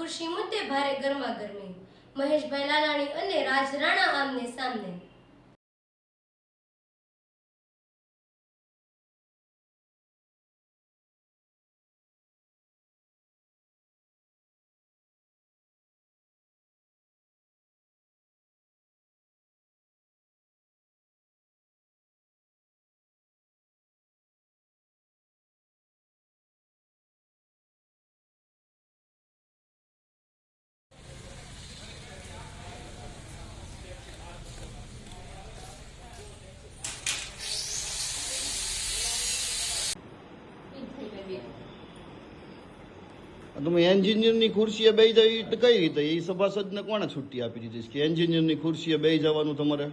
ખુરશી મુદ્દે ભારે ગરમાગરમી, મહેશભાઈ લાલાણી અને રાજ રાણા આમને સામને। તમે એન્જિનિયરની ખુરશીએ બેસી જવી તો કઈ રીતે? એ સભાસદને કોણે છૂટી આપી દીધી કે એન્જિનિયરની ખુરશીએ બેસી જવાનું? તમારે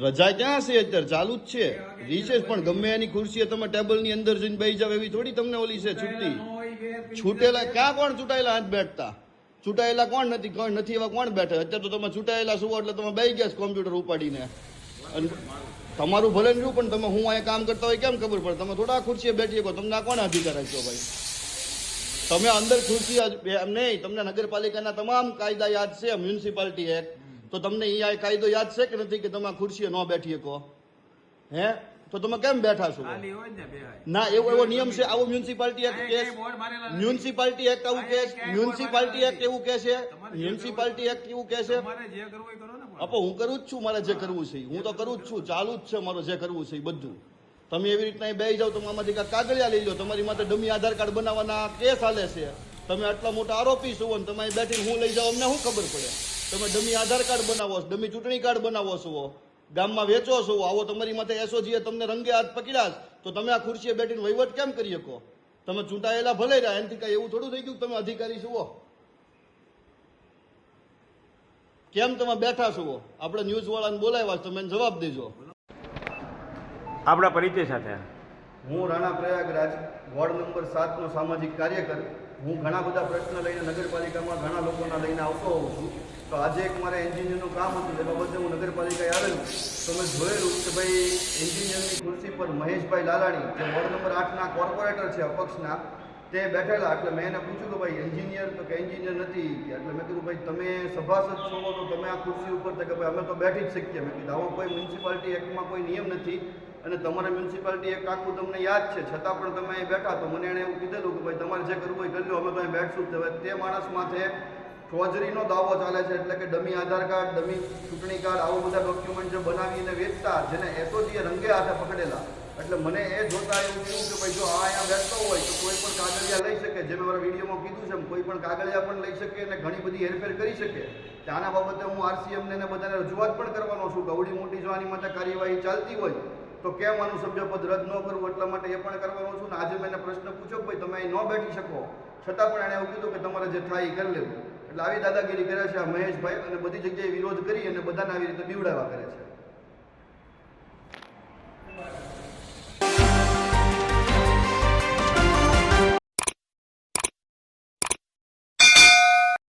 રજા ક્યાં છે? અત્યારે ચાલુ જ છે રિસેસ, પણ ગમે એની ખુરશીએ તમે ટેબલની અંદર જઈને બેસી જાવ એવી થોડી તમને ઓલી છે છૂટી? છૂટેલા ક્યાં કોણ ચૂંટાયેલા હાથ બેઠતા? ચૂંટાયેલા કોણ નથી? કોણ નથી એવા કોણ બેઠે? અત્યારે તો તમે ચૂંટાયેલા શું એટલે તમે બેસી ગયા કોમ્પ્યુટર ઉપાડીને। અને તમારું ભલે નહીં પણ તમે હું અહીંયા કામ કરતા હોય કેમ ખબર પડે? તમે થોડા ખુરશીએ બેઠી શકો, તમને કોણ અધિકાર આપ્યો ભાઈ? તમે અંદર ખુરશી એમ નહીં, તમને નગરપાલિકાના તમામ કાયદા યાદ છે, મ્યુનિસિપાલિટી એક્ટ, તો તમને એ કાયદો યાદ છે કે નથી કે તમે ખુરશીએ ન બેઠી શકો? હે તો તમે કેમ બેઠા છો? ના, એવો નિયમ છે? આવો મ્યુનિસિપાલિટી એક્ટ કે મ્યુનિસિપાલિટી એક્ટ આવું કે મ્યુનિસિપાલિટી એક્ટ એવું કે છે? મ્યુનિસિપાલિટી એક્ટ એવું કે છે? આપો હું કરું જ છું, મારે જે કરવું છે હું તો કરું જ છું, ચાલુ જ છે મારે જે કરવું છે એ બધું। તમે એવી રીતના બેસી જાઓ, તમે આમાંથી કાગળિયા લઈ લો, તમારી માટે ડમી આધાર કાર્ડ બનાવવાના કેસ હાલે છે। તમે આટલા મોટા આરોપી છો ને તમે બેઠીને હું લઈ જાઓ, અમને શું ખબર પડે? તમે ડમી આધાર કાર્ડ બનાવો છો, ડમી ચૂંટણી કાર્ડ બનાવો છો, ગામમાં વેચો છો, આવો તમારી માટે એસઓજીએ તમને રંગે હાથ પકડ્યા તો તમે આ ખુરશીએ બેઠીને વહીવટ કેમ કરી શકો? તમે ચૂંટાયેલા ભલે રહ્યા, એનાથી કઈ એવું થોડું થઈ ગયું તમે અધિકારી છો? કેમ તમે બેઠા છો? આપણે ન્યૂઝ વાળાને બોલાવ્યા, તમે જવાબ દેજો। આપણા પરિચય સાથે। હું રાણા પ્રયાગરાજ વોર્ડ નંબર 7 નો સામાજિક કાર્યકર। હું ઘણા બધા પ્રશ્ન લઈને નગરપાલિકામાં ઘણા લોકોના લઈને આવતો હોઉં છું। તો આજે એક મારે એન્જિનિયરનું કામ હતું, એ બાબતે હું નગરપાલિકાએ આવેલું તો મેં જોયેલું કે ભાઈ એન્જિનિયરની ખુરશી પર મહેશભાઈ લાલાણી, જે વોર્ડ નંબર 8ના કોર્પોરેટર છે અપક્ષના, તે બેઠેલા। એટલે મેં એને પૂછ્યું કે ભાઈ એન્જિનિયર તો કે એન્જિનિયર નથી। એટલે મેં કીધું ભાઈ તમે સભાસદ છો તો તમે આ ખુરશી ઉપર કે ભાઈ અમે તો બેઠી જ શકીએ। મેં કીધું આવો કોઈ મ્યુનિસિપાલિટી એક્ટમાં કોઈ નિયમ નથી અને તમારા મ્યુનિસિપાલિટી એક્ટ આખું તમને યાદ છે, છતાં પણ તમે અહીં બેઠા। તો મને એણે એવું કીધેલું કે ભાઈ તમારે જે કરવું હોય કરી લો, અમે તો અહીં બેઠશું જ। તે માણસ માથે ફોજરીનો દાવો ચાલે છે, એટલે કે ડમી આધાર કાર્ડ, ડમી ચૂંટણી કાર્ડ, આવું બધા ડોક્યુમેન્ટ જે બનાવીને વેચતા, જેને એસઓજીએ રંગે હાથે પકડેલા। એટલે મને એ જોતા એવું થયું કે ભાઈ જો આ અહીંયા બેઠતો હોય તો કોઈ પણ કાગળિયા લઈ શકે, જે મેં મારા વિડીયોમાં કીધું છે, કોઈ પણ કાગળિયા પણ લઈ શકે અને ઘણી બધી હેરફેર કરી શકે। આના બાબતે હું આરસીએમને બધાને રજૂઆત પણ કરવાનો છું કે આવડી મોટી જો આની માટે કાર્યવાહી ચાલતી હોય તો કેમ આનું સભ્યપદ રદ ન કરવું, એટલા માટે એ પણ કરવાનો છું। ને આજે મેં એને પ્રશ્ન પૂછ્યો કે ભાઈ તમે અહીં ન બેઠી શકો, છતાં પણ એણે એવું કીધું કે તમારે જે થાય એ કરી લેવું। એટલે આવી દાદાગીરી કરે છે આ મહેશભાઈ, અને બધી જગ્યાએ વિરોધ કરી અને બધાને આવી રીતે બીવડાવવા કરે છે।